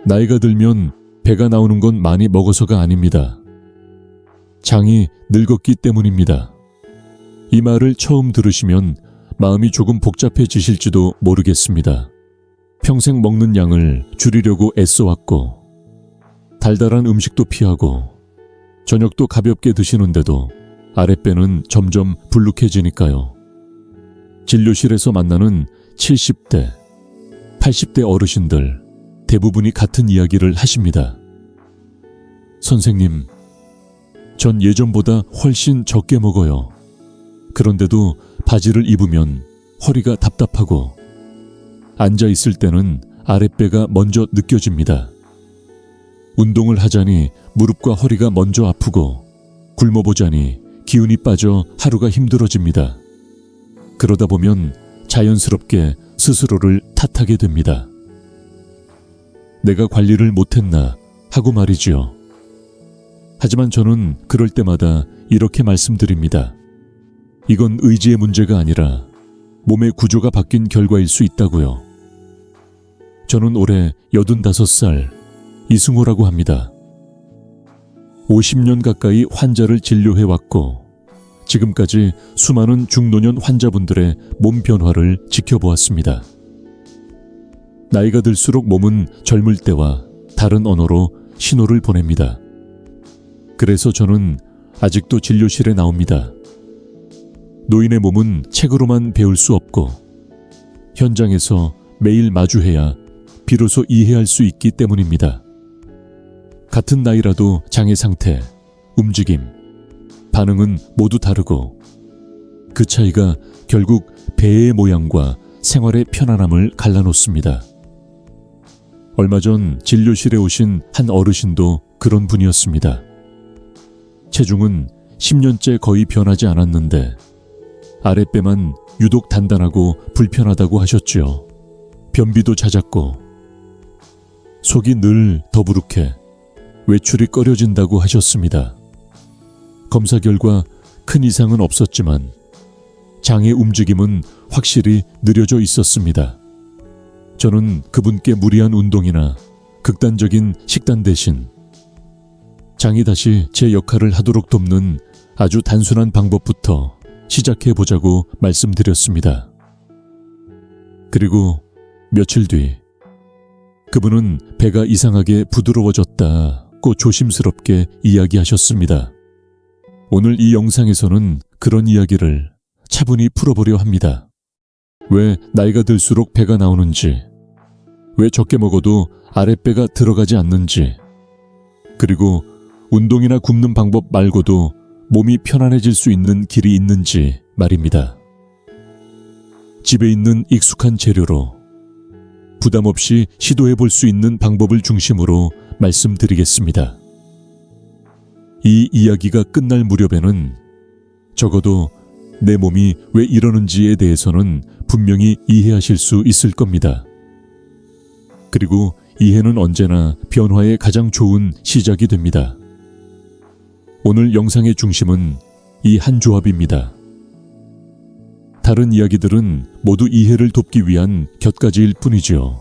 나이가 들면 배가 나오는 건 많이 먹어서가 아닙니다. 장이 늙었기 때문입니다. 이 말을 처음 들으시면 마음이 조금 복잡해지실지도 모르겠습니다. 평생 먹는 양을 줄이려고 애써왔고 달달한 음식도 피하고 저녁도 가볍게 드시는데도 아랫배는 점점 불룩해지니까요. 진료실에서 만나는 70대, 80대 어르신들 대부분이 같은 이야기를 하십니다. 선생님, 전 예전보다 훨씬 적게 먹어요. 그런데도 바지를 입으면 허리가 답답하고 앉아 있을 때는 아랫배가 먼저 느껴집니다. 운동을 하자니 무릎과 허리가 먼저 아프고 굶어보자니 기운이 빠져 하루가 힘들어집니다. 그러다 보면 자연스럽게 스스로를 탓하게 됩니다. 내가 관리를 못했나 하고 말이지요. 하지만 저는 그럴 때마다 이렇게 말씀드립니다. 이건 의지의 문제가 아니라 몸의 구조가 바뀐 결과일 수 있다고요. 저는 올해 85살 이승호라고 합니다. 50년 가까이 환자를 진료해왔고 지금까지 수많은 중노년 환자분들의 몸 변화를 지켜보았습니다. 나이가 들수록 몸은 젊을 때와 다른 언어로 신호를 보냅니다. 그래서 저는 아직도 진료실에 나옵니다. 노인의 몸은 책으로만 배울 수 없고 현장에서 매일 마주해야 비로소 이해할 수 있기 때문입니다. 같은 나이라도 장의 상태, 움직임, 반응은 모두 다르고 그 차이가 결국 배의 모양과 생활의 편안함을 갈라놓습니다. 얼마 전 진료실에 오신 한 어르신도 그런 분이었습니다. 체중은 10년째 거의 변하지 않았는데 아랫배만 유독 단단하고 불편하다고 하셨지요. 변비도 잦았고 속이 늘 더부룩해 외출이 꺼려진다고 하셨습니다. 검사 결과 큰 이상은 없었지만 장의 움직임은 확실히 느려져 있었습니다. 저는 그분께 무리한 운동이나 극단적인 식단 대신 장이 다시 제 역할을 하도록 돕는 아주 단순한 방법부터 시작해보자고 말씀드렸습니다. 그리고 며칠 뒤 그분은 배가 이상하게 부드러워졌다고 조심스럽게 이야기하셨습니다. 오늘 이 영상에서는 그런 이야기를 차분히 풀어보려 합니다. 왜 나이가 들수록 배가 나오는지, 왜 적게 먹어도 아랫배가 들어가지 않는지, 그리고 운동이나 굶는 방법 말고도 몸이 편안해질 수 있는 길이 있는지 말입니다. 집에 있는 익숙한 재료로 부담 없이 시도해 볼 수 있는 방법을 중심으로 말씀드리겠습니다. 이 이야기가 끝날 무렵에는 적어도 내 몸이 왜 이러는지에 대해서는 분명히 이해하실 수 있을 겁니다. 그리고 이해는 언제나 변화의 가장 좋은 시작이 됩니다. 오늘 영상의 중심은 이 한 조합입니다. 다른 이야기들은 모두 이해를 돕기 위한 곁가지일 뿐이지요.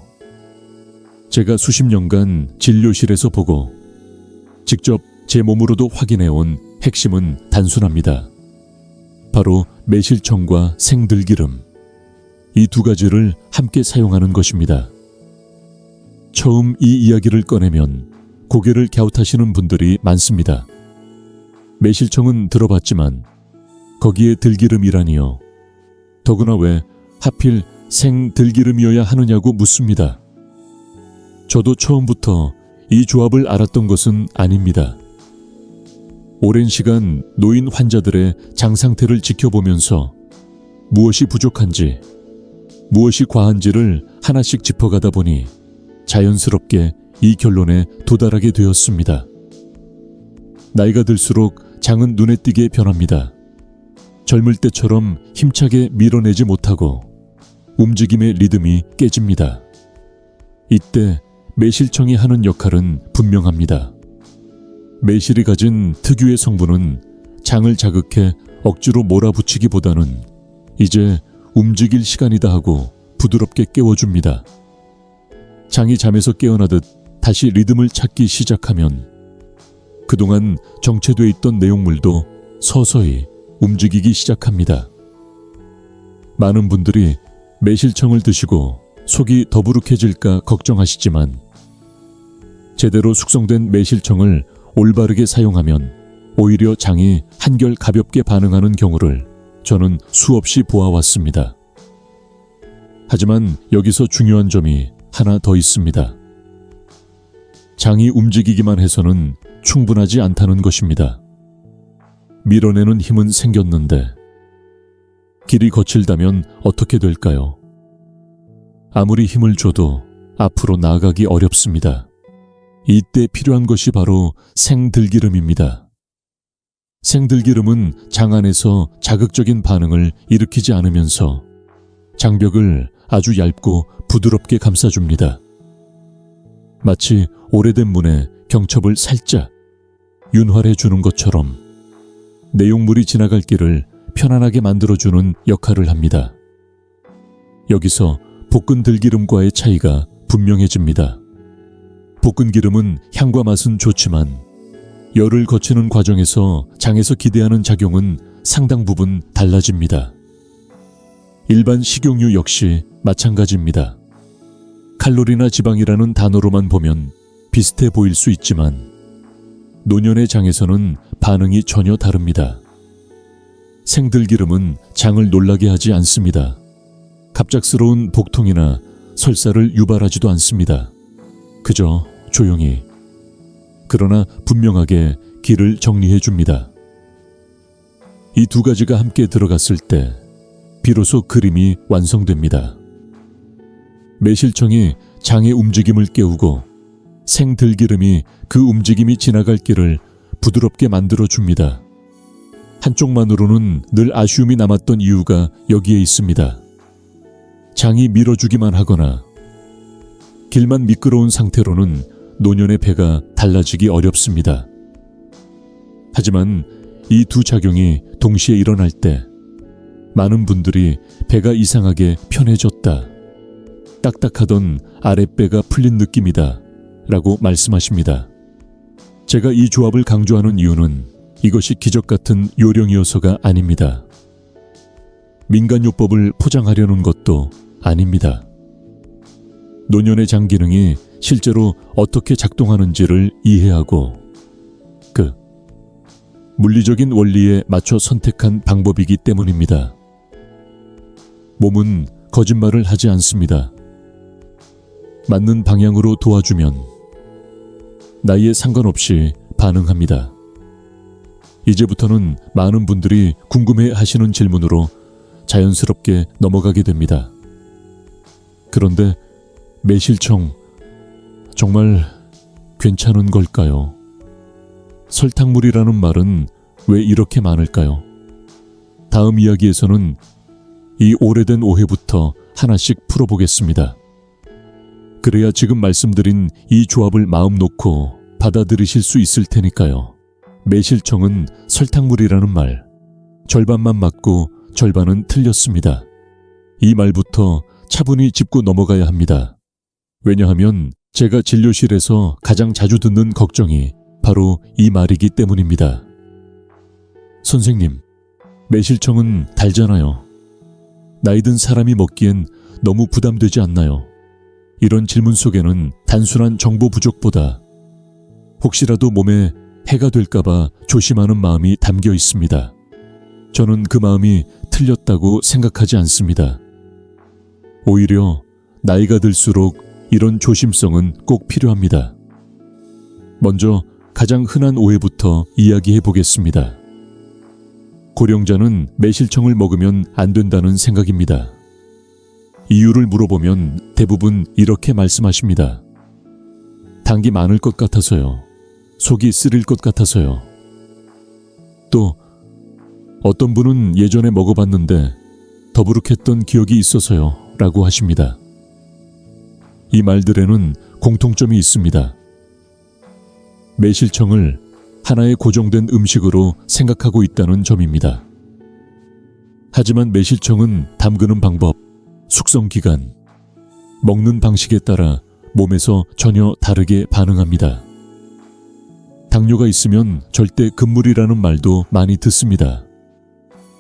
제가 수십 년간 진료실에서 보고 직접 제 몸으로도 확인해온 핵심은 단순합니다. 바로 매실청과 생들기름, 이 두 가지를 함께 사용하는 것입니다. 처음 이 이야기를 꺼내면 고개를 갸웃하시는 분들이 많습니다. 매실청은 들어봤지만 거기에 들기름이라니요. 더구나 왜 하필 생들기름이어야 하느냐고 묻습니다. 저도 처음부터 이 조합을 알았던 것은 아닙니다. 오랜 시간 노인 환자들의 장 상태를 지켜보면서 무엇이 부족한지, 무엇이 과한지를 하나씩 짚어가다 보니 자연스럽게 이 결론에 도달하게 되었습니다. 나이가 들수록 장은 눈에 띄게 변합니다. 젊을 때처럼 힘차게 밀어내지 못하고 움직임의 리듬이 깨집니다. 이때 매실청이 하는 역할은 분명합니다. 매실이 가진 특유의 성분은 장을 자극해 억지로 몰아붙이기보다는 이제 움직일 시간이다 하고 부드럽게 깨워줍니다. 장이 잠에서 깨어나듯 다시 리듬을 찾기 시작하면 그동안 정체돼 있던 내용물도 서서히 움직이기 시작합니다. 많은 분들이 매실청을 드시고 속이 더부룩해질까 걱정하시지만 제대로 숙성된 매실청을 올바르게 사용하면 오히려 장이 한결 가볍게 반응하는 경우를 저는 수없이 보아왔습니다. 하지만 여기서 중요한 점이 하나 더 있습니다. 장이 움직이기만 해서는 충분하지 않다는 것입니다. 밀어내는 힘은 생겼는데 길이 거칠다면 어떻게 될까요? 아무리 힘을 줘도 앞으로 나아가기 어렵습니다. 이때 필요한 것이 바로 생들기름입니다. 생들기름은 장 안에서 자극적인 반응을 일으키지 않으면서 장벽을 아주 얇고 부드럽게 감싸줍니다. 마치 오래된 문에 경첩을 살짝 윤활해 주는 것처럼 내용물이 지나갈 길을 편안하게 만들어주는 역할을 합니다. 여기서 볶은 들기름과의 차이가 분명해집니다. 볶은 기름은 향과 맛은 좋지만 열을 거치는 과정에서 장에서 기대하는 작용은 상당 부분 달라집니다. 일반 식용유 역시 마찬가지입니다. 칼로리나 지방이라는 단어로만 보면 비슷해 보일 수 있지만 노년의 장에서는 반응이 전혀 다릅니다. 생들기름은 장을 놀라게 하지 않습니다. 갑작스러운 복통이나 설사를 유발하지도 않습니다. 그저 조용히 그러나 분명하게 길을 정리해 줍니다. 이 두 가지가 함께 들어갔을 때 비로소 그림이 완성됩니다. 매실청이 장의 움직임을 깨우고 생들기름이 그 움직임이 지나갈 길을 부드럽게 만들어 줍니다. 한쪽만으로는 늘 아쉬움이 남았던 이유가 여기에 있습니다. 장이 밀어주기만 하거나 길만 미끄러운 상태로는 노년의 배가 달라지기 어렵습니다. 하지만 이 두 작용이 동시에 일어날 때 많은 분들이 배가 이상하게 편해졌다, 딱딱하던 아랫배가 풀린 느낌이다 라고 말씀하십니다. 제가 이 조합을 강조하는 이유는 이것이 기적 같은 요령이어서가 아닙니다. 민간요법을 포장하려는 것도 아닙니다. 노년의 장 기능이 실제로 어떻게 작동하는지를 이해하고 그 물리적인 원리에 맞춰 선택한 방법이기 때문입니다. 몸은 거짓말을 하지 않습니다. 맞는 방향으로 도와주면 나이에 상관없이 반응합니다. 이제부터는 많은 분들이 궁금해 하시는 질문으로 자연스럽게 넘어가게 됩니다. 그런데 매실청 정말 괜찮은 걸까요? 설탕물이라는 말은 왜 이렇게 많을까요? 다음 이야기에서는 이 오래된 오해부터 하나씩 풀어보겠습니다. 그래야 지금 말씀드린 이 조합을 마음 놓고 받아들이실 수 있을 테니까요. 매실청은 설탕물이라는 말, 절반만 맞고 절반은 틀렸습니다. 이 말부터 차분히 짚고 넘어가야 합니다. 왜냐하면 제가 진료실에서 가장 자주 듣는 걱정이 바로 이 말이기 때문입니다. 선생님, 매실청은 달잖아요. 나이 든 사람이 먹기엔 너무 부담되지 않나요? 이런 질문 속에는 단순한 정보 부족보다 혹시라도 몸에 해가 될까봐 조심하는 마음이 담겨 있습니다. 저는 그 마음이 틀렸다고 생각하지 않습니다. 오히려 나이가 들수록 이런 조심성은 꼭 필요합니다. 먼저 가장 흔한 오해부터 이야기해 보겠습니다. 고령자는 매실청을 먹으면 안 된다는 생각입니다. 이유를 물어보면 대부분 이렇게 말씀하십니다. 당이 많을 것 같아서요. 속이 쓰릴 것 같아서요. 또 어떤 분은 예전에 먹어봤는데 더부룩했던 기억이 있어서요 라고 하십니다. 이 말들에는 공통점이 있습니다. 매실청을 하나의 고정된 음식으로 생각하고 있다는 점입니다. 하지만 매실청은 담그는 방법, 숙성 기간, 먹는 방식에 따라 몸에서 전혀 다르게 반응합니다. 당뇨가 있으면 절대 금물이라는 말도 많이 듣습니다.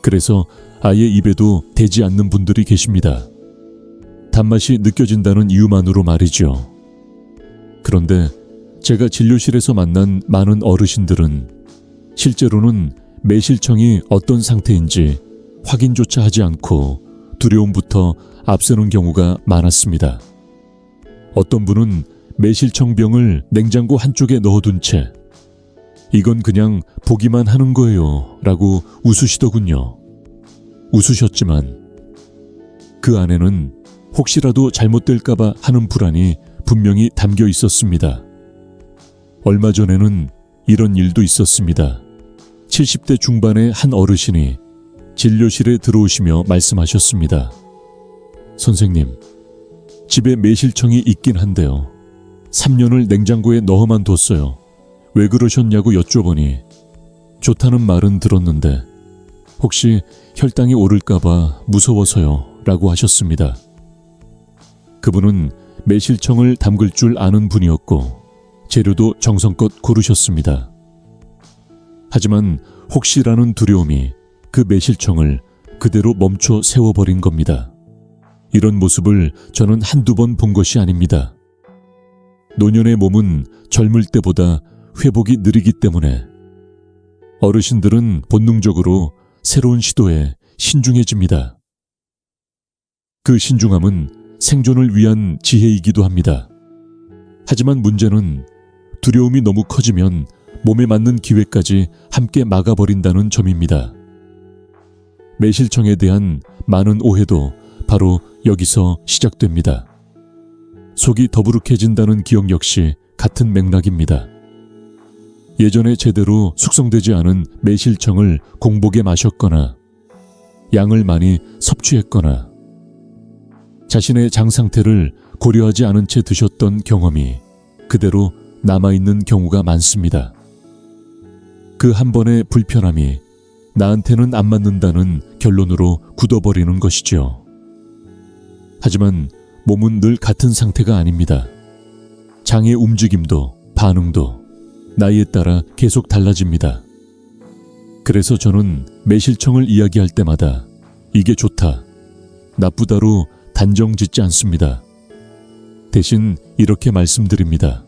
그래서 아예 입에도 대지 않는 분들이 계십니다. 단맛이 느껴진다는 이유만으로 말이죠. 그런데 제가 진료실에서 만난 많은 어르신들은 실제로는 매실청이 어떤 상태인지 확인조차 하지 않고 두려움부터 앞서는 경우가 많았습니다. 어떤 분은 매실청병을 냉장고 한쪽에 넣어둔 채 이건 그냥 보기만 하는 거예요 라고 웃으시더군요. 웃으셨지만 그 안에는 혹시라도 잘못될까봐 하는 불안이 분명히 담겨 있었습니다. 얼마 전에는 이런 일도 있었습니다. 70대 중반의 한 어르신이 진료실에 들어오시며 말씀하셨습니다. 선생님, 집에 매실청이 있긴 한데요. 3년을 냉장고에 넣어만 뒀어요. 왜 그러셨냐고 여쭤보니 좋다는 말은 들었는데 혹시 혈당이 오를까봐 무서워서요 라고 하셨습니다. 그분은 매실청을 담글 줄 아는 분이었고 재료도 정성껏 고르셨습니다. 하지만 혹시라는 두려움이 그 매실청을 그대로 멈춰 세워버린 겁니다. 이런 모습을 저는 한두 번 본 것이 아닙니다. 노년의 몸은 젊을 때보다 회복이 느리기 때문에 어르신들은 본능적으로 새로운 시도에 신중해집니다. 그 신중함은 생존을 위한 지혜이기도 합니다. 하지만 문제는 두려움이 너무 커지면 몸에 맞는 기회까지 함께 막아버린다는 점입니다. 매실청에 대한 많은 오해도 바로 여기서 시작됩니다. 속이 더부룩해진다는 기억 역시 같은 맥락입니다. 예전에 제대로 숙성되지 않은 매실청을 공복에 마셨거나 양을 많이 섭취했거나 자신의 장 상태를 고려하지 않은 채 드셨던 경험이 그대로 남아있는 경우가 많습니다. 그 한 번의 불편함이 나한테는 안 맞는다는 결론으로 굳어버리는 것이죠. 하지만 몸은 늘 같은 상태가 아닙니다. 장의 움직임도 반응도 나이에 따라 계속 달라집니다. 그래서 저는 매실청을 이야기할 때마다 이게 좋다, 나쁘다로 단정 짓지 않습니다. 대신 이렇게 말씀드립니다.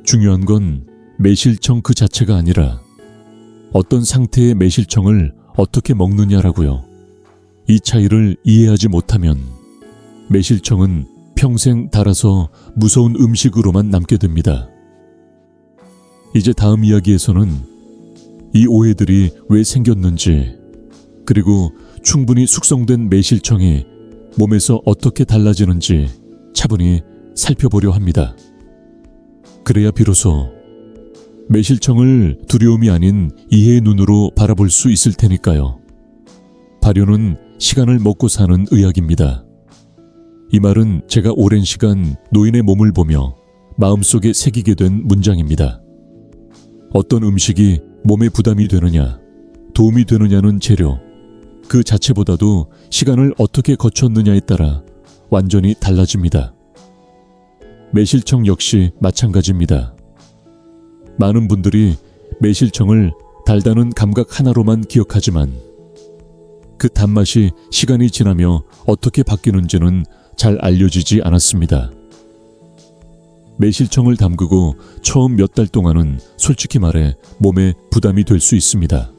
중요한 건 매실청 그 자체가 아니라 어떤 상태의 매실청을 어떻게 먹느냐라고요. 이 차이를 이해하지 못하면 매실청은 평생 달아서 무서운 음식으로만 남게 됩니다. 이제 다음 이야기에서는 이 오해들이 왜 생겼는지, 그리고 충분히 숙성된 매실청이 몸에서 어떻게 달라지는지 차분히 살펴보려 합니다. 그래야 비로소 매실청을 두려움이 아닌 이해의 눈으로 바라볼 수 있을 테니까요. 발효는 시간을 먹고 사는 의학입니다. 이 말은 제가 오랜 시간 노인의 몸을 보며 마음속에 새기게 된 문장입니다. 어떤 음식이 몸에 부담이 되느냐, 도움이 되느냐는 재료, 그 자체보다도 시간을 어떻게 거쳤느냐에 따라 완전히 달라집니다. 매실청 역시 마찬가지입니다. 많은 분들이 매실청을 달다는 감각 하나로만 기억하지만 그 단맛이 시간이 지나며 어떻게 바뀌는지는 잘 알려지지 않았습니다. 매실청을 담그고 처음 몇 달 동안은 솔직히 말해 몸에 부담이 될 수 있습니다.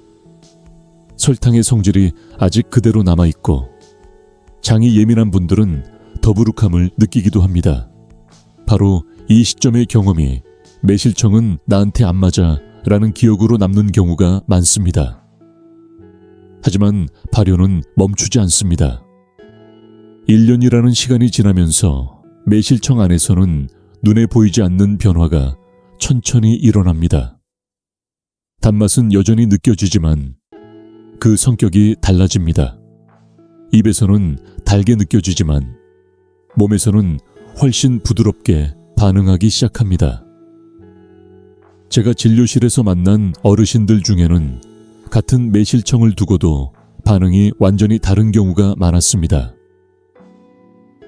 설탕의 성질이 아직 그대로 남아있고 장이 예민한 분들은 더부룩함을 느끼기도 합니다. 바로 이 시점의 경험이 매실청은 나한테 안 맞아 라는 기억으로 남는 경우가 많습니다. 하지만 발효는 멈추지 않습니다. 1년이라는 시간이 지나면서 매실청 안에서는 눈에 보이지 않는 변화가 천천히 일어납니다. 단맛은 여전히 느껴지지만 그 성격이 달라집니다. 입에서는 달게 느껴지지만 몸에서는 훨씬 부드럽게 반응하기 시작합니다. 제가 진료실에서 만난 어르신들 중에는 같은 매실청을 두고도 반응이 완전히 다른 경우가 많았습니다.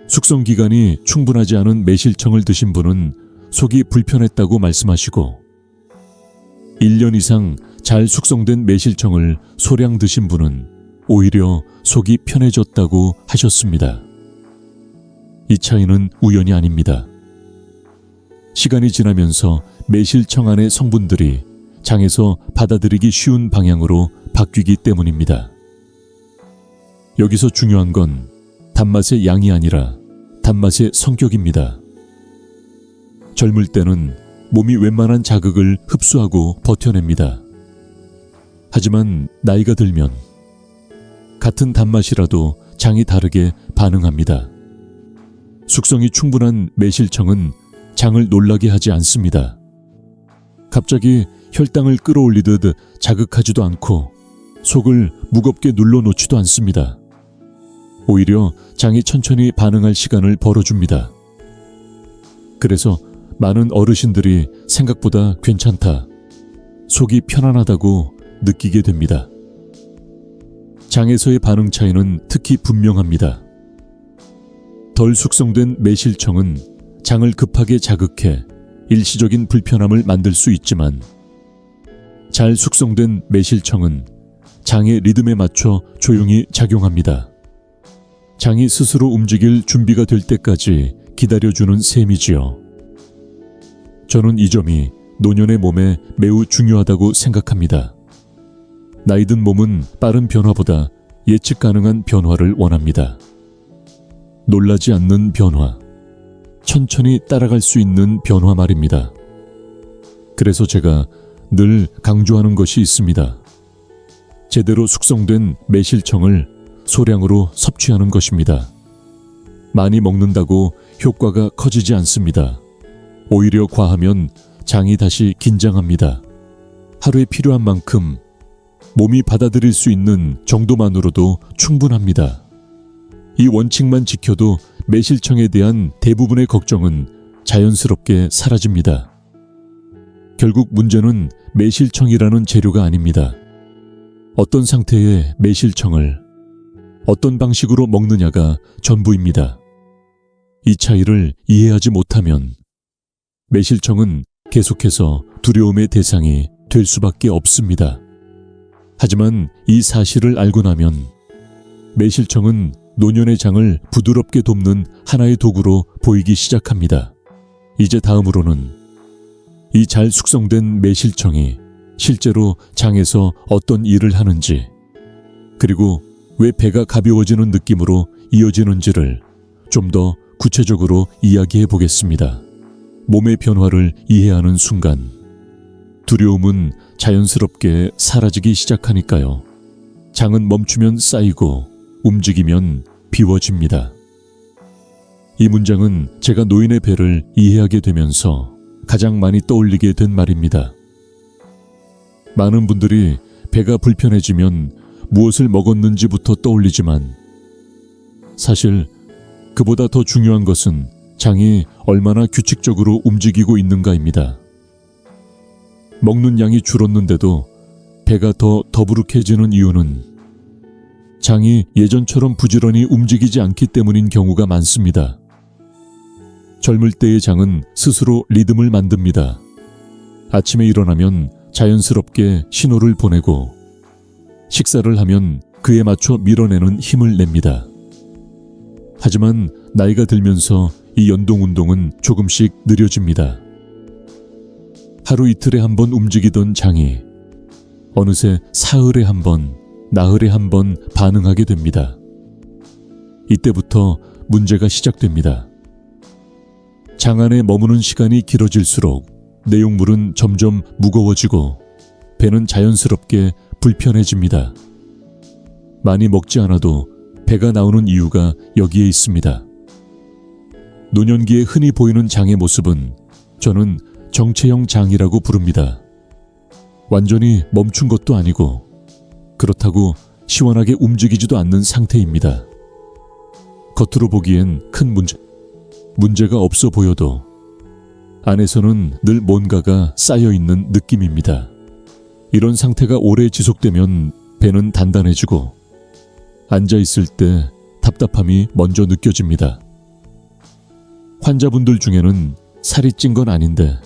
숙성 기간이 충분하지 않은 매실청을 드신 분은 속이 불편했다고 말씀하시고 1년 이상 잘 숙성된 매실청을 소량 드신 분은 오히려 속이 편해졌다고 하셨습니다. 이 차이는 우연이 아닙니다. 시간이 지나면서 매실청 안의 성분들이 장에서 받아들이기 쉬운 방향으로 바뀌기 때문입니다. 여기서 중요한 건 단맛의 양이 아니라 단맛의 성격입니다. 젊을 때는 몸이 웬만한 자극을 흡수하고 버텨냅니다. 하지만 나이가 들면 같은 단맛이라도 장이 다르게 반응합니다. 숙성이 충분한 매실청은 장을 놀라게 하지 않습니다. 갑자기 혈당을 끌어올리듯 자극하지도 않고 속을 무겁게 눌러놓지도 않습니다. 오히려 장이 천천히 반응할 시간을 벌어줍니다. 그래서 많은 어르신들이 생각보다 괜찮다, 속이 편안하다고 느끼게 됩니다. 장에서의 반응 차이는 특히 분명합니다. 덜 숙성된 매실청은 장을 급하게 자극해 일시적인 불편함을 만들 수 있지만 잘 숙성된 매실청은 장의 리듬에 맞춰 조용히 작용합니다. 장이 스스로 움직일 준비가 될 때까지 기다려주는 셈이지요. 저는 이 점이 노년의 몸에 매우 중요하다고 생각합니다. 나이든 몸은 빠른 변화보다 예측 가능한 변화를 원합니다. 놀라지 않는 변화, 천천히 따라갈 수 있는 변화 말입니다. 그래서 제가 늘 강조하는 것이 있습니다. 제대로 숙성된 매실청을 소량으로 섭취하는 것입니다. 많이 먹는다고 효과가 커지지 않습니다. 오히려 과하면 장이 다시 긴장합니다. 하루에 필요한 만큼 몸이 받아들일 수 있는 정도만으로도 충분합니다. 이 원칙만 지켜도 매실청에 대한 대부분의 걱정은 자연스럽게 사라집니다. 결국 문제는 매실청이라는 재료가 아닙니다. 어떤 상태의 매실청을 어떤 방식으로 먹느냐가 전부입니다. 이 차이를 이해하지 못하면 매실청은 계속해서 두려움의 대상이 될 수밖에 없습니다. 하지만 이 사실을 알고 나면 매실청은 노년의 장을 부드럽게 돕는 하나의 도구로 보이기 시작합니다. 이제 다음으로는 이 잘 숙성된 매실청이 실제로 장에서 어떤 일을 하는지, 그리고 왜 배가 가벼워지는 느낌으로 이어지는지를 좀 더 구체적으로 이야기해 보겠습니다. 몸의 변화를 이해하는 순간 두려움은 자연스럽게 사라지기 시작하니까요. 장은 멈추면 쌓이고 움직이면 비워집니다. 이 문장은 제가 노인의 배를 이해하게 되면서 가장 많이 떠올리게 된 말입니다. 많은 분들이 배가 불편해지면 무엇을 먹었는지부터 떠올리지만 사실 그보다 더 중요한 것은 장이 얼마나 규칙적으로 움직이고 있는가입니다. 먹는 양이 줄었는데도 배가 더 더부룩해지는 이유는 장이 예전처럼 부지런히 움직이지 않기 때문인 경우가 많습니다. 젊을 때의 장은 스스로 리듬을 만듭니다. 아침에 일어나면 자연스럽게 신호를 보내고 식사를 하면 그에 맞춰 밀어내는 힘을 냅니다. 하지만 나이가 들면서 이 연동 운동은 조금씩 느려집니다. 하루 이틀에 한 번 움직이던 장이 어느새 사흘에 한 번, 나흘에 한 번 반응하게 됩니다. 이때부터 문제가 시작됩니다. 장 안에 머무는 시간이 길어질수록 내용물은 점점 무거워지고 배는 자연스럽게 불편해집니다. 많이 먹지 않아도 배가 나오는 이유가 여기에 있습니다. 노년기에 흔히 보이는 장의 모습은 저는 정체형 장이라고 부릅니다. 완전히 멈춘 것도 아니고 그렇다고 시원하게 움직이지도 않는 상태입니다. 겉으로 보기엔 큰 문제가 없어 보여도 안에서는 늘 뭔가가 쌓여있는 느낌입니다. 이런 상태가 오래 지속되면 배는 단단해지고 앉아있을 때 답답함이 먼저 느껴집니다. 환자분들 중에는 살이 찐 건 아닌데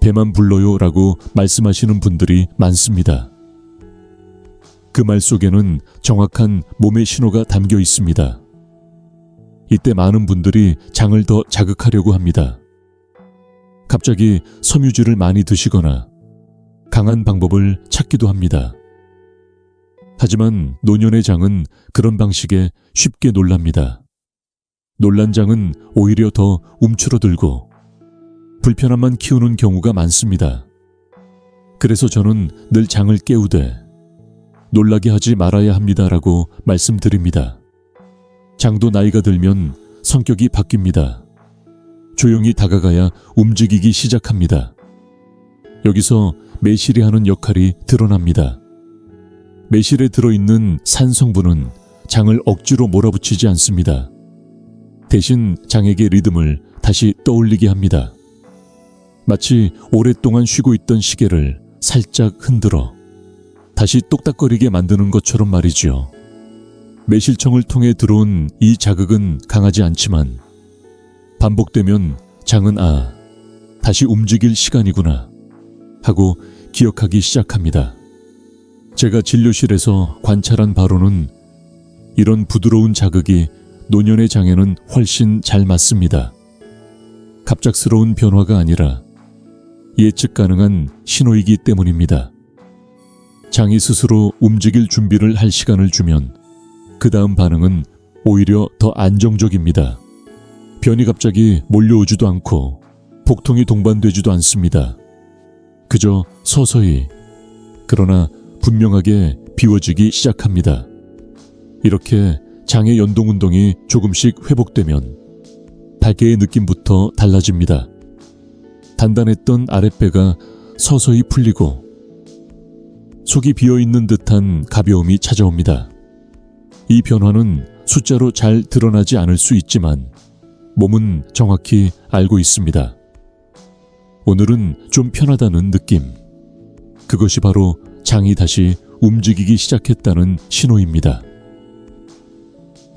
배만 불러요 라고 말씀하시는 분들이 많습니다. 그 말 속에는 정확한 몸의 신호가 담겨 있습니다. 이때 많은 분들이 장을 더 자극하려고 합니다. 갑자기 섬유질을 많이 드시거나 강한 방법을 찾기도 합니다. 하지만 노년의 장은 그런 방식에 쉽게 놀랍니다. 놀란 장은 오히려 더 움츠러들고 불편함만 키우는 경우가 많습니다. 그래서 저는 늘 장을 깨우되 놀라게 하지 말아야 합니다라고 말씀드립니다. 장도 나이가 들면 성격이 바뀝니다. 조용히 다가가야 움직이기 시작합니다. 여기서 매실이 하는 역할이 드러납니다. 매실에 들어있는 산 성분은 장을 억지로 몰아붙이지 않습니다. 대신 장에게 리듬을 다시 떠올리게 합니다. 마치 오랫동안 쉬고 있던 시계를 살짝 흔들어 다시 똑딱거리게 만드는 것처럼 말이지요. 매실청을 통해 들어온 이 자극은 강하지 않지만 반복되면 장은 다시 움직일 시간이구나 하고 기억하기 시작합니다. 제가 진료실에서 관찰한 바로는 이런 부드러운 자극이 노년의 장에는 훨씬 잘 맞습니다. 갑작스러운 변화가 아니라 예측 가능한 신호이기 때문입니다. 장이 스스로 움직일 준비를 할 시간을 주면 그 다음 반응은 오히려 더 안정적입니다. 변이 갑자기 몰려오지도 않고 복통이 동반되지도 않습니다. 그저 서서히 그러나 분명하게 비워지기 시작합니다. 이렇게 장의 연동운동이 조금씩 회복되면 발개의 느낌부터 달라집니다. 단단했던 아랫배가 서서히 풀리고 속이 비어있는 듯한 가벼움이 찾아옵니다. 이 변화는 숫자로 잘 드러나지 않을 수 있지만 몸은 정확히 알고 있습니다. 오늘은 좀 편하다는 느낌. 그것이 바로 장이 다시 움직이기 시작했다는 신호입니다.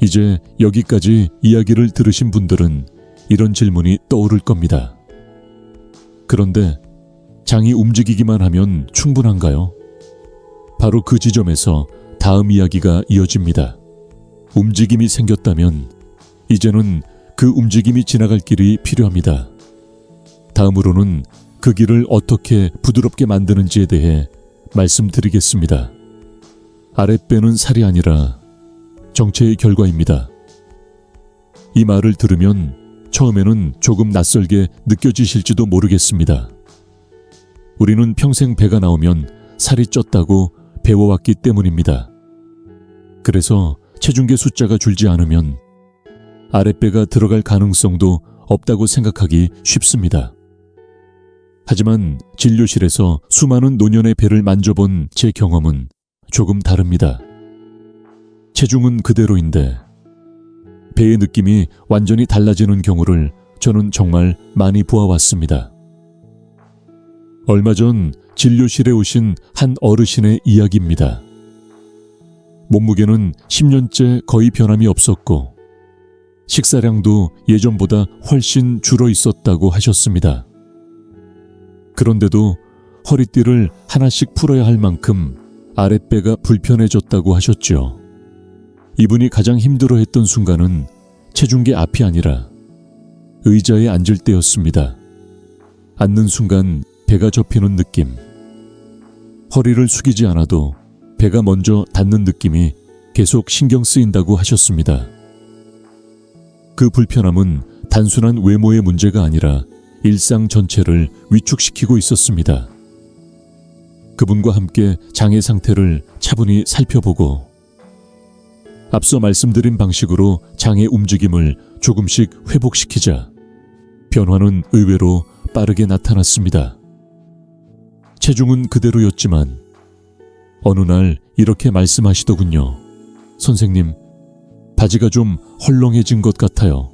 이제 여기까지 이야기를 들으신 분들은 이런 질문이 떠오를 겁니다. 그런데 장이 움직이기만 하면 충분한가요? 바로 그 지점에서 다음 이야기가 이어집니다. 움직임이 생겼다면 이제는 그 움직임이 지나갈 길이 필요합니다. 다음으로는 그 길을 어떻게 부드럽게 만드는지에 대해 말씀드리겠습니다. 아랫배는 살이 아니라 정체의 결과입니다. 이 말을 들으면 처음에는 조금 낯설게 느껴지실지도 모르겠습니다. 우리는 평생 배가 나오면 살이 쪘다고 배워왔기 때문입니다. 그래서 체중계 숫자가 줄지 않으면 아랫배가 들어갈 가능성도 없다고 생각하기 쉽습니다. 하지만 진료실에서 수많은 노년의 배를 만져본 제 경험은 조금 다릅니다. 체중은 그대로인데 배의 느낌이 완전히 달라지는 경우를 저는 정말 많이 보아왔습니다. 얼마 전 진료실에 오신 한 어르신의 이야기입니다. 몸무게는 10년째 거의 변함이 없었고 식사량도 예전보다 훨씬 줄어 있었다고 하셨습니다. 그런데도 허리띠를 하나씩 풀어야 할 만큼 아랫배가 불편해졌다고 하셨죠. 이분이 가장 힘들어했던 순간은 체중계 앞이 아니라 의자에 앉을 때였습니다. 앉는 순간 배가 접히는 느낌. 허리를 숙이지 않아도 배가 먼저 닿는 느낌이 계속 신경 쓰인다고 하셨습니다. 그 불편함은 단순한 외모의 문제가 아니라 일상 전체를 위축시키고 있었습니다. 그분과 함께 장의 상태를 차분히 살펴보고 앞서 말씀드린 방식으로 장의 움직임을 조금씩 회복시키자 변화는 의외로 빠르게 나타났습니다. 체중은 그대로였지만 어느 날 이렇게 말씀하시더군요. 선생님, 바지가 좀 헐렁해진 것 같아요.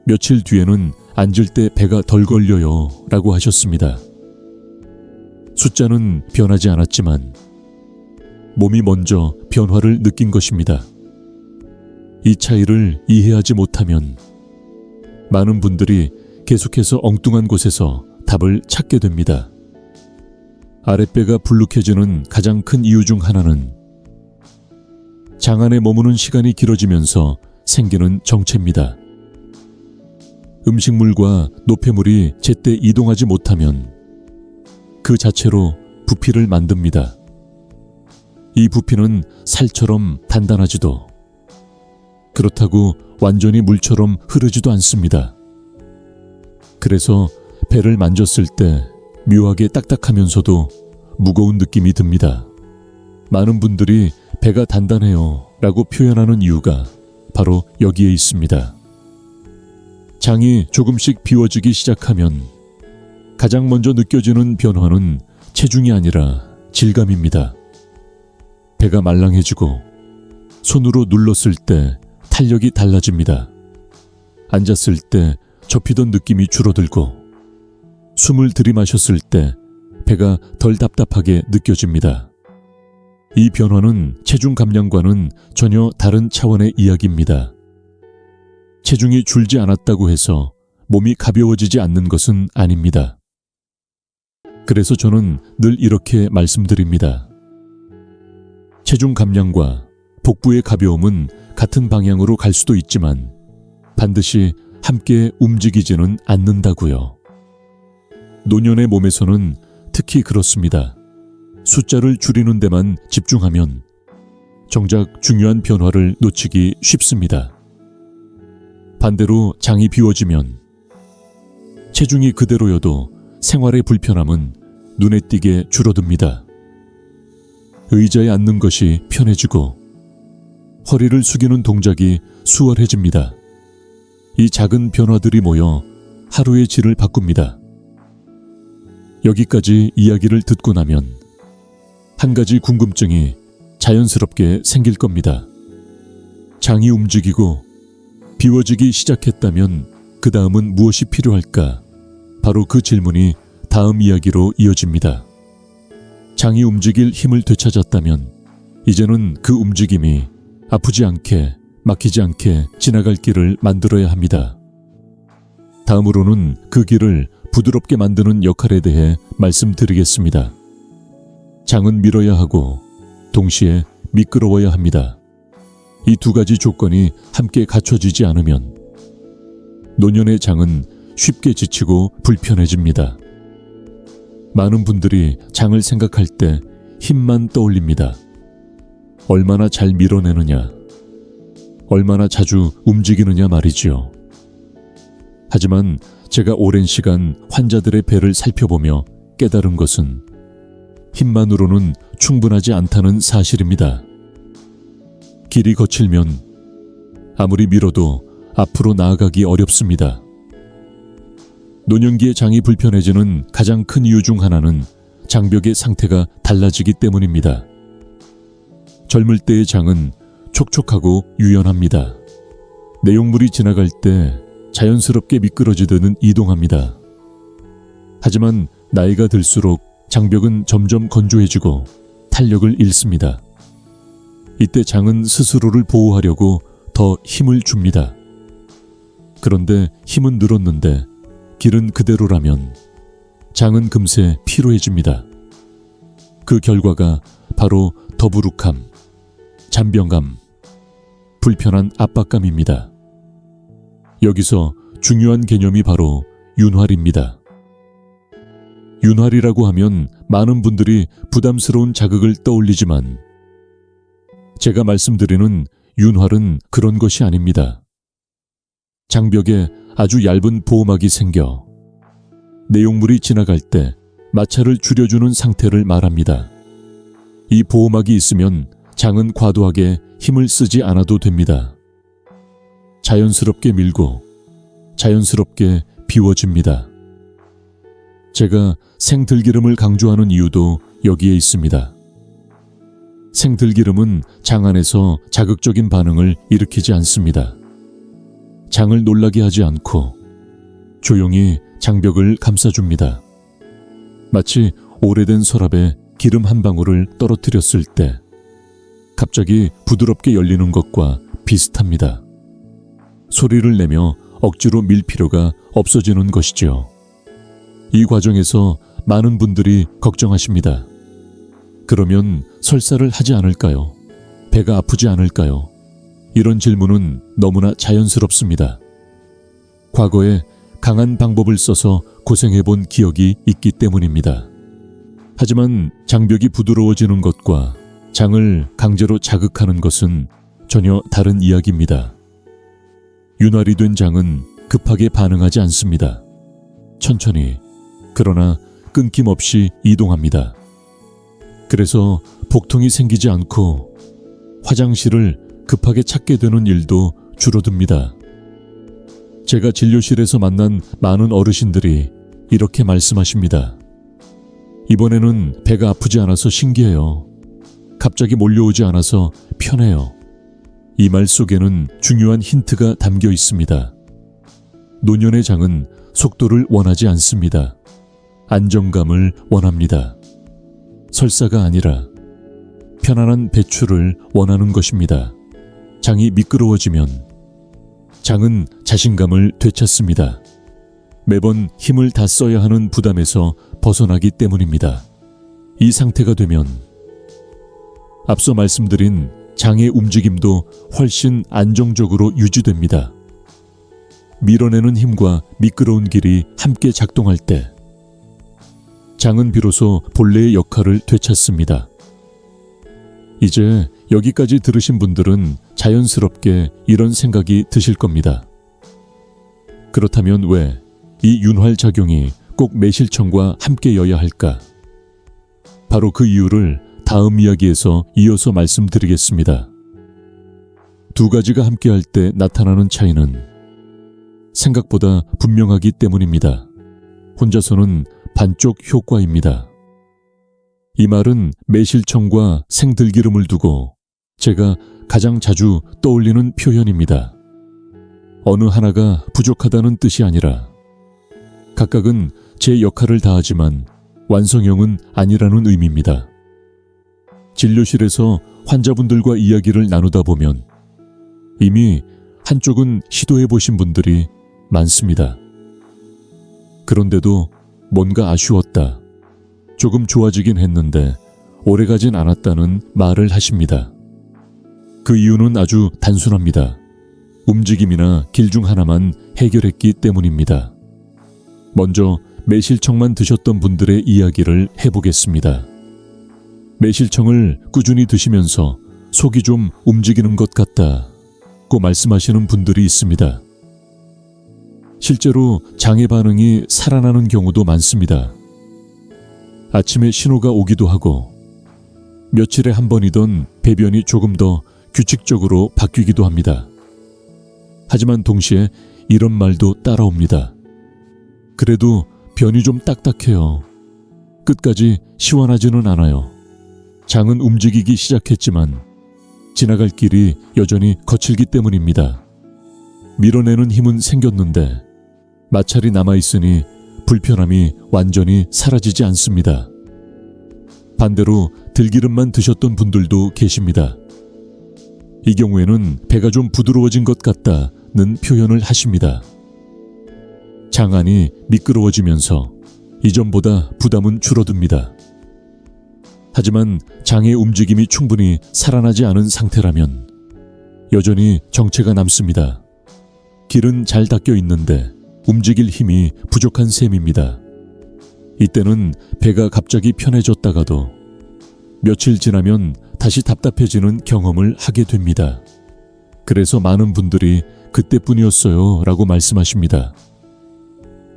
며칠 뒤에는 앉을 때 배가 덜 걸려요 라고 하셨습니다. 숫자는 변하지 않았지만 몸이 먼저 변화를 느낀 것입니다. 이 차이를 이해하지 못하면 많은 분들이 계속해서 엉뚱한 곳에서 답을 찾게 됩니다. 아랫배가 불룩해지는 가장 큰 이유 중 하나는 장 안에 머무는 시간이 길어지면서 생기는 정체입니다. 음식물과 노폐물이 제때 이동하지 못하면 그 자체로 부피를 만듭니다. 이 부피는 살처럼 단단하지도 그렇다고 완전히 물처럼 흐르지도 않습니다. 그래서 배를 만졌을 때 묘하게 딱딱하면서도 무거운 느낌이 듭니다. 많은 분들이 배가 단단해요 라고 표현하는 이유가 바로 여기에 있습니다. 장이 조금씩 비워지기 시작하면 가장 먼저 느껴지는 변화는 체중이 아니라 질감입니다. 배가 말랑해지고 손으로 눌렀을 때 탄력이 달라집니다. 앉았을 때 접히던 느낌이 줄어들고 숨을 들이마셨을 때 배가 덜 답답하게 느껴집니다. 이 변화는 체중 감량과는 전혀 다른 차원의 이야기입니다. 체중이 줄지 않았다고 해서 몸이 가벼워지지 않는 것은 아닙니다. 그래서 저는 늘 이렇게 말씀드립니다. 체중 감량과 복부의 가벼움은 같은 방향으로 갈 수도 있지만 반드시 함께 움직이지는 않는다고요. 노년의 몸에서는 특히 그렇습니다. 숫자를 줄이는 데만 집중하면 정작 중요한 변화를 놓치기 쉽습니다. 반대로 장이 비워지면 체중이 그대로여도 생활의 불편함은 눈에 띄게 줄어듭니다. 의자에 앉는 것이 편해지고 허리를 숙이는 동작이 수월해집니다. 이 작은 변화들이 모여 하루의 질을 바꿉니다. 여기까지 이야기를 듣고 나면 한 가지 궁금증이 자연스럽게 생길 겁니다. 장이 움직이고 비워지기 시작했다면 그 다음은 무엇이 필요할까? 바로 그 질문이 다음 이야기로 이어집니다. 장이 움직일 힘을 되찾았다면 이제는 그 움직임이 아프지 않게 막히지 않게 지나갈 길을 만들어야 합니다. 다음으로는 그 길을 부드럽게 만드는 역할에 대해 말씀드리겠습니다. 장은 밀어야 하고 동시에 미끄러워야 합니다. 이 두 가지 조건이 함께 갖춰지지 않으면 노년의 장은 쉽게 지치고 불편해집니다. 많은 분들이 장을 생각할 때 힘만 떠올립니다. 얼마나 잘 밀어내느냐, 얼마나 자주 움직이느냐 말이지요. 하지만 제가 오랜 시간 환자들의 배를 살펴보며 깨달은 것은 힘만으로는 충분하지 않다는 사실입니다. 길이 거칠면 아무리 밀어도 앞으로 나아가기 어렵습니다. 노년기의 장이 불편해지는 가장 큰 이유 중 하나는 장벽의 상태가 달라지기 때문입니다. 젊을 때의 장은 촉촉하고 유연합니다. 내용물이 지나갈 때 자연스럽게 미끄러지듯 이동합니다. 하지만 나이가 들수록 장벽은 점점 건조해지고 탄력을 잃습니다. 이때 장은 스스로를 보호하려고 더 힘을 줍니다. 그런데 힘은 늘었는데 길은 그대로라면 장은 금세 피로해집니다. 그 결과가 바로 더부룩함, 잔병감, 불편한 압박감입니다. 여기서 중요한 개념이 바로 윤활입니다. 윤활이라고 하면 많은 분들이 부담스러운 자극을 떠올리지만 제가 말씀드리는 윤활은 그런 것이 아닙니다. 장벽에 아주 얇은 보호막이 생겨 내용물이 지나갈 때 마찰을 줄여주는 상태를 말합니다. 이 보호막이 있으면 장은 과도하게 힘을 쓰지 않아도 됩니다. 자연스럽게 밀고 자연스럽게 비워집니다. 제가 생들기름을 강조하는 이유도 여기에 있습니다. 생들기름은 장 안에서 자극적인 반응을 일으키지 않습니다. 장을 놀라게 하지 않고 조용히 장벽을 감싸줍니다. 마치 오래된 서랍에 기름 한 방울을 떨어뜨렸을 때 갑자기 부드럽게 열리는 것과 비슷합니다. 소리를 내며 억지로 밀 필요가 없어지는 것이죠. 이 과정에서 많은 분들이 걱정하십니다. 그러면 설사를 하지 않을까요? 배가 아프지 않을까요? 이런 질문은 너무나 자연스럽습니다. 과거에 강한 방법을 써서 고생해본 기억이 있기 때문입니다. 하지만 장벽이 부드러워지는 것과 장을 강제로 자극하는 것은 전혀 다른 이야기입니다. 윤활이 된 장은 급하게 반응하지 않습니다. 천천히, 그러나 끊김없이 이동합니다. 그래서 복통이 생기지 않고 화장실을 급하게 찾게 되는 일도 줄어듭니다. 제가 진료실에서 만난 많은 어르신들이 이렇게 말씀하십니다. 이번에는 배가 아프지 않아서 신기해요. 갑자기 몰려오지 않아서 편해요. 이 말 속에는 중요한 힌트가 담겨 있습니다. 노년의 장은 속도를 원하지 않습니다. 안정감을 원합니다. 설사가 아니라 편안한 배출을 원하는 것입니다. 장이 미끄러워지면 장은 자신감을 되찾습니다. 매번 힘을 다 써야 하는 부담에서 벗어나기 때문입니다. 이 상태가 되면 앞서 말씀드린 장의 움직임도 훨씬 안정적으로 유지됩니다. 밀어내는 힘과 미끄러운 길이 함께 작동할 때 장은 비로소 본래의 역할을 되찾습니다. 이제 여기까지 들으신 분들은 자연스럽게 이런 생각이 드실 겁니다. 그렇다면 왜 이 윤활작용이 꼭 매실청과 함께여야 할까? 바로 그 이유를 다음 이야기에서 이어서 말씀드리겠습니다. 두 가지가 함께할 때 나타나는 차이는 생각보다 분명하기 때문입니다. 혼자서는 반쪽 효과입니다. 이 말은 매실청과 생들기름을 두고 제가 가장 자주 떠올리는 표현입니다. 어느 하나가 부족하다는 뜻이 아니라 각각은 제 역할을 다하지만 완성형은 아니라는 의미입니다. 진료실에서 환자분들과 이야기를 나누다 보면 이미 한쪽은 시도해 보신 분들이 많습니다. 그런데도 뭔가 아쉬웠다. 조금 좋아지긴 했는데 오래가진 않았다는 말을 하십니다. 그 이유는 아주 단순합니다. 움직임이나 길 중 하나만 해결했기 때문입니다. 먼저 매실청만 드셨던 분들의 이야기를 해보겠습니다. 매실청을 꾸준히 드시면서 속이 좀 움직이는 것 같다고 말씀하시는 분들이 있습니다. 실제로 장의 반응이 살아나는 경우도 많습니다. 아침에 신호가 오기도 하고 며칠에 한 번이던 배변이 조금 더 규칙적으로 바뀌기도 합니다. 하지만 동시에 이런 말도 따라옵니다. 그래도 변이 좀 딱딱해요. 끝까지 시원하지는 않아요. 장은 움직이기 시작했지만 지나갈 길이 여전히 거칠기 때문입니다. 밀어내는 힘은 생겼는데 마찰이 남아있으니 불편함이 완전히 사라지지 않습니다. 반대로 들기름만 드셨던 분들도 계십니다. 이 경우에는 배가 좀 부드러워진 것 같다는 표현을 하십니다. 장 안이 미끄러워지면서 이전보다 부담은 줄어듭니다. 하지만 장의 움직임이 충분히 살아나지 않은 상태라면 여전히 정체가 남습니다. 길은 잘 닦여 있는데 움직일 힘이 부족한 셈입니다. 이때는 배가 갑자기 편해졌다가도 며칠 지나면 다시 답답해지는 경험을 하게 됩니다. 그래서 많은 분들이 그때뿐이었어요 라고 말씀하십니다.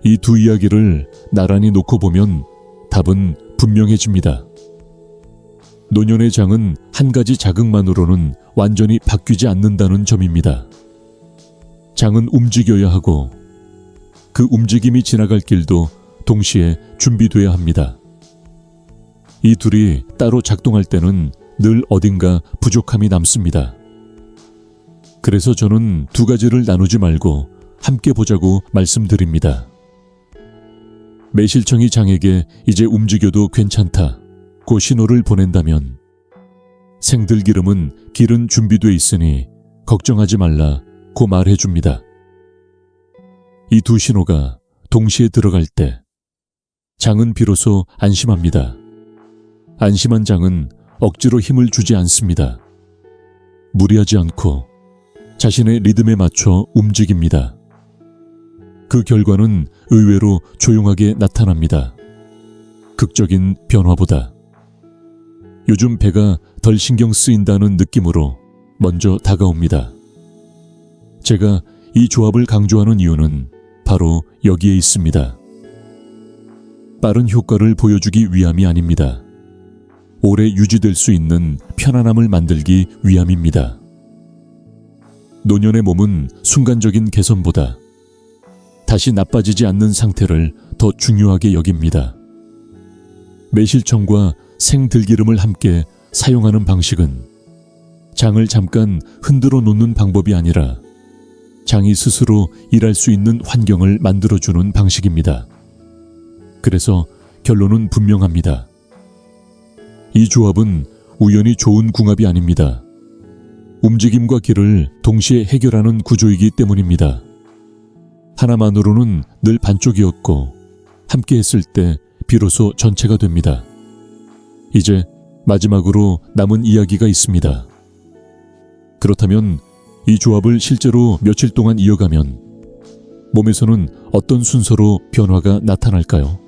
이 두 이야기를 나란히 놓고 보면 답은 분명해집니다. 노년의 장은 한 가지 자극만으로는 완전히 바뀌지 않는다는 점입니다. 장은 움직여야 하고 그 움직임이 지나갈 길도 동시에 준비돼야 합니다. 이 둘이 따로 작동할 때는 늘 어딘가 부족함이 남습니다. 그래서 저는 두 가지를 나누지 말고 함께 보자고 말씀드립니다. 매실청이 장에게 이제 움직여도 괜찮다고 신호를 보낸다면 생들기름은 길은 준비돼 있으니 걱정하지 말라고 말해줍니다. 이 두 신호가 동시에 들어갈 때 장은 비로소 안심합니다. 안심한 장은 억지로 힘을 주지 않습니다. 무리하지 않고 자신의 리듬에 맞춰 움직입니다. 그 결과는 의외로 조용하게 나타납니다. 극적인 변화보다 요즘 배가 덜 신경 쓰인다는 느낌으로 먼저 다가옵니다. 제가 이 조합을 강조하는 이유는 바로 여기에 있습니다. 빠른 효과를 보여주기 위함이 아닙니다. 오래 유지될 수 있는 편안함을 만들기 위함입니다. 노년의 몸은 순간적인 개선보다 다시 나빠지지 않는 상태를 더 중요하게 여깁니다. 매실청과 생들기름을 함께 사용하는 방식은 장을 잠깐 흔들어 놓는 방법이 아니라 장이 스스로 일할 수 있는 환경을 만들어주는 방식입니다. 그래서 결론은 분명합니다. 이 조합은 우연히 좋은 궁합이 아닙니다. 움직임과 기를 동시에 해결하는 구조이기 때문입니다. 하나만으로는 늘 반쪽이었고 함께 했을 때 비로소 전체가 됩니다. 이제 마지막으로 남은 이야기가 있습니다. 그렇다면 이 조합을 실제로 며칠 동안 이어가면 몸에서는 어떤 순서로 변화가 나타날까요?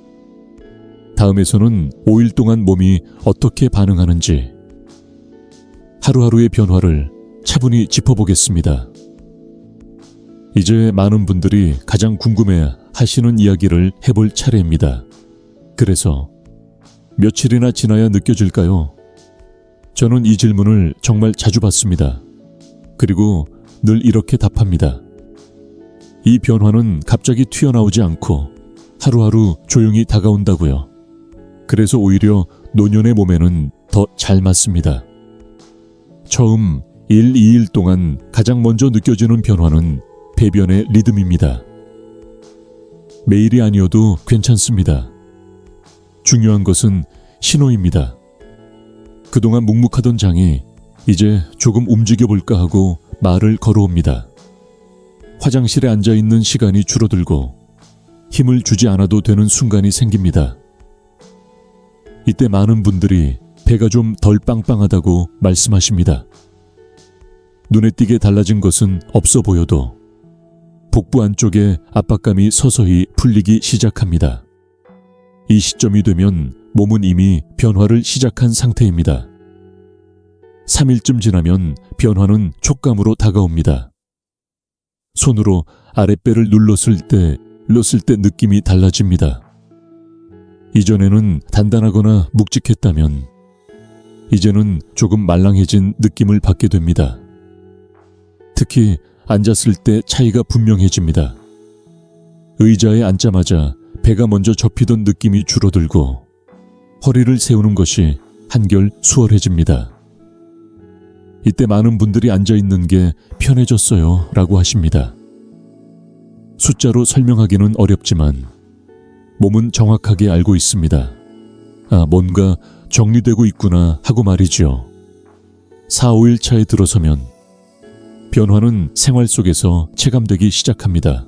다음에서는 5일 동안 몸이 어떻게 반응하는지 하루하루의 변화를 차분히 짚어보겠습니다. 이제 많은 분들이 가장 궁금해 하시는 이야기를 해볼 차례입니다. 그래서 며칠이나 지나야 느껴질까요? 저는 이 질문을 정말 자주 받습니다. 그리고 늘 이렇게 답합니다. 이 변화는 갑자기 튀어나오지 않고 하루하루 조용히 다가온다고요. 그래서 오히려 노년의 몸에는 더 잘 맞습니다. 처음 1, 2일 동안 가장 먼저 느껴지는 변화는 배변의 리듬입니다. 매일이 아니어도 괜찮습니다. 중요한 것은 신호입니다. 그동안 묵묵하던 장이 이제 조금 움직여볼까 하고 말을 걸어옵니다. 화장실에 앉아있는 시간이 줄어들고 힘을 주지 않아도 되는 순간이 생깁니다. 이때 많은 분들이 배가 좀 덜 빵빵하다고 말씀하십니다. 눈에 띄게 달라진 것은 없어 보여도 복부 안쪽에 압박감이 서서히 풀리기 시작합니다. 이 시점이 되면 몸은 이미 변화를 시작한 상태입니다. 3일쯤 지나면 변화는 촉감으로 다가옵니다. 손으로 아랫배를 눌렀을 때 느낌이 달라집니다. 이전에는 단단하거나 묵직했다면 이제는 조금 말랑해진 느낌을 받게 됩니다. 특히 앉았을 때 차이가 분명해집니다. 의자에 앉자마자 배가 먼저 접히던 느낌이 줄어들고 허리를 세우는 것이 한결 수월해집니다. 이때 많은 분들이 앉아있는 게 편해졌어요 라고 하십니다. 숫자로 설명하기는 어렵지만 몸은 정확하게 알고 있습니다. 뭔가 정리되고 있구나 하고 말이지요. 4, 5일 차에 들어서면 변화는 생활 속에서 체감되기 시작합니다.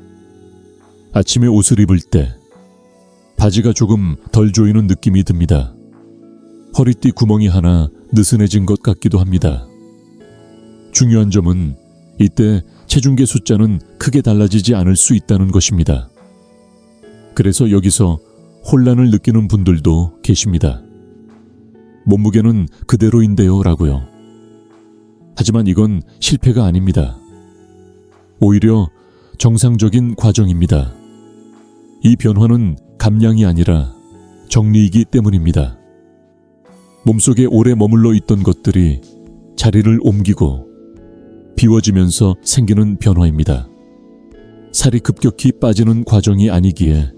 아침에 옷을 입을 때 바지가 조금 덜 조이는 느낌이 듭니다. 허리띠 구멍이 하나 느슨해진 것 같기도 합니다. 중요한 점은 이때 체중계 숫자는 크게 달라지지 않을 수 있다는 것입니다. 그래서 여기서 혼란을 느끼는 분들도 계십니다. 몸무게는 그대로인데요 라고요. 하지만 이건 실패가 아닙니다. 오히려 정상적인 과정입니다. 이 변화는 감량이 아니라 정리이기 때문입니다. 몸속에 오래 머물러 있던 것들이 자리를 옮기고 비워지면서 생기는 변화입니다. 살이 급격히 빠지는 과정이 아니기에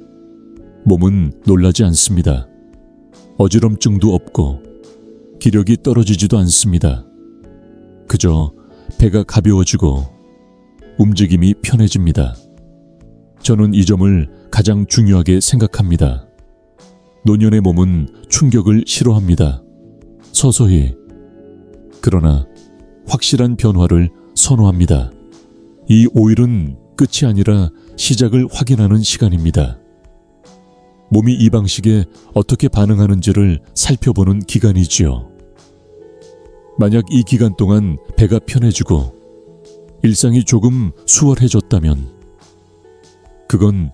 몸은 놀라지 않습니다. 어지럼증도 없고 기력이 떨어지지도 않습니다. 그저 배가 가벼워지고 움직임이 편해집니다. 저는 이 점을 가장 중요하게 생각합니다. 노년의 몸은 충격을 싫어합니다. 서서히, 그러나 확실한 변화를 선호합니다. 이 5일은 끝이 아니라 시작을 확인하는 시간입니다. 몸이 이 방식에 어떻게 반응하는지를 살펴보는 기간이지요. 만약 이 기간 동안 배가 편해지고 일상이 조금 수월해졌다면 그건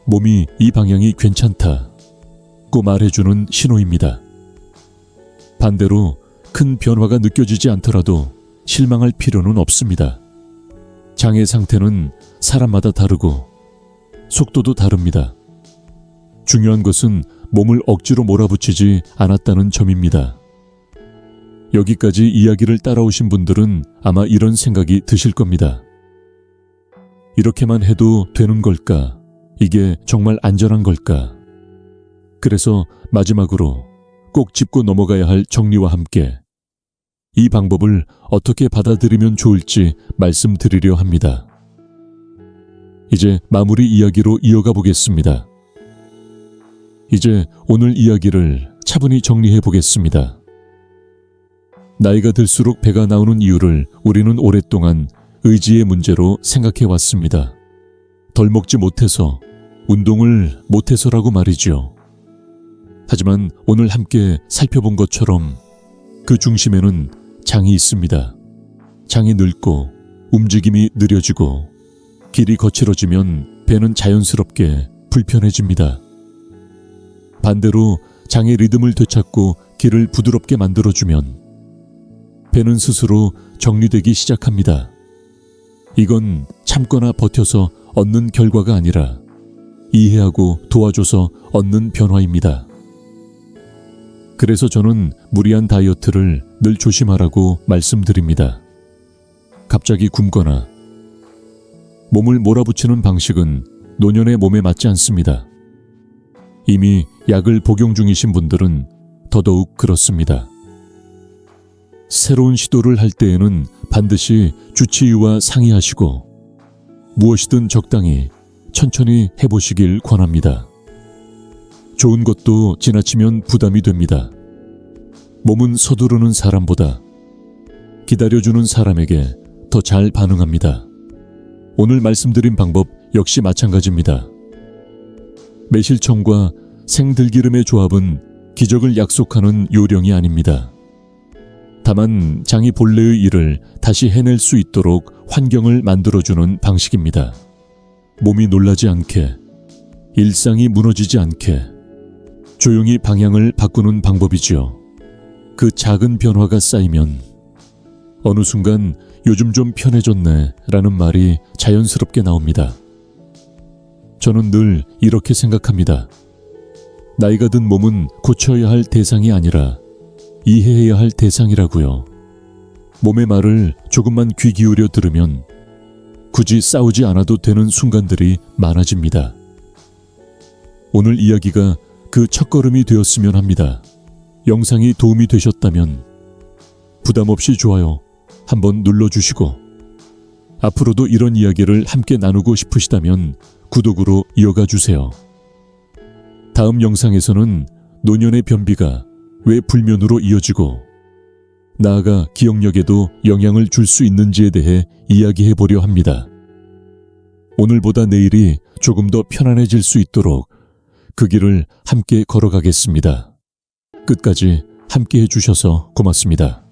몸이 이 방향이 괜찮다고 말해주는 신호입니다. 반대로 큰 변화가 느껴지지 않더라도 실망할 필요는 없습니다. 장의 상태는 사람마다 다르고 속도도 다릅니다. 중요한 것은 몸을 억지로 몰아붙이지 않았다는 점입니다. 여기까지 이야기를 따라오신 분들은 아마 이런 생각이 드실 겁니다. 이렇게만 해도 되는 걸까? 이게 정말 안전한 걸까? 그래서 마지막으로 꼭 짚고 넘어가야 할 정리와 함께 이 방법을 어떻게 받아들이면 좋을지 말씀드리려 합니다. 이제 마무리 이야기로 이어가 보겠습니다. 이제 오늘 이야기를 차분히 정리해 보겠습니다. 나이가 들수록 배가 나오는 이유를 우리는 오랫동안 의지의 문제로 생각해 왔습니다. 덜 먹지 못해서, 운동을 못해서라고 말이죠. 하지만 오늘 함께 살펴본 것처럼 그 중심에는 장이 있습니다. 장이 늙고 움직임이 느려지고 길이 거칠어지면 배는 자연스럽게 불편해집니다. 반대로 장의 리듬을 되찾고 길을 부드럽게 만들어주면 배는 스스로 정리되기 시작합니다. 이건 참거나 버텨서 얻는 결과가 아니라 이해하고 도와줘서 얻는 변화입니다. 그래서 저는 무리한 다이어트를 늘 조심하라고 말씀드립니다. 갑자기 굶거나 몸을 몰아붙이는 방식은 노년의 몸에 맞지 않습니다. 이미 약을 복용 중이신 분들은 더더욱 그렇습니다. 새로운 시도를 할 때에는 반드시 주치의와 상의하시고 무엇이든 적당히 천천히 해보시길 권합니다. 좋은 것도 지나치면 부담이 됩니다. 몸은 서두르는 사람보다 기다려주는 사람에게 더 잘 반응합니다. 오늘 말씀드린 방법 역시 마찬가지입니다. 매실청과 생들기름의 조합은 기적을 약속하는 요령이 아닙니다. 다만 장이 본래의 일을 다시 해낼 수 있도록 환경을 만들어주는 방식입니다. 몸이 놀라지 않게, 일상이 무너지지 않게 조용히 방향을 바꾸는 방법이지요. 그 작은 변화가 쌓이면 어느 순간 요즘 좀 편해졌네 라는 말이 자연스럽게 나옵니다. 저는 늘 이렇게 생각합니다. 나이가 든 몸은 고쳐야 할 대상이 아니라 이해해야 할 대상이라고요. 몸의 말을 조금만 귀 기울여 들으면 굳이 싸우지 않아도 되는 순간들이 많아집니다. 오늘 이야기가 그 첫걸음이 되었으면 합니다. 영상이 도움이 되셨다면 부담 없이 좋아요 한번 눌러주시고 앞으로도 이런 이야기를 함께 나누고 싶으시다면 구독으로 이어가 주세요. 다음 영상에서는 노년의 변비가 왜 불면으로 이어지고 나아가 기억력에도 영향을 줄 수 있는지에 대해 이야기해 보려 합니다. 오늘보다 내일이 조금 더 편안해질 수 있도록 그 길을 함께 걸어가겠습니다. 끝까지 함께 해주셔서 고맙습니다.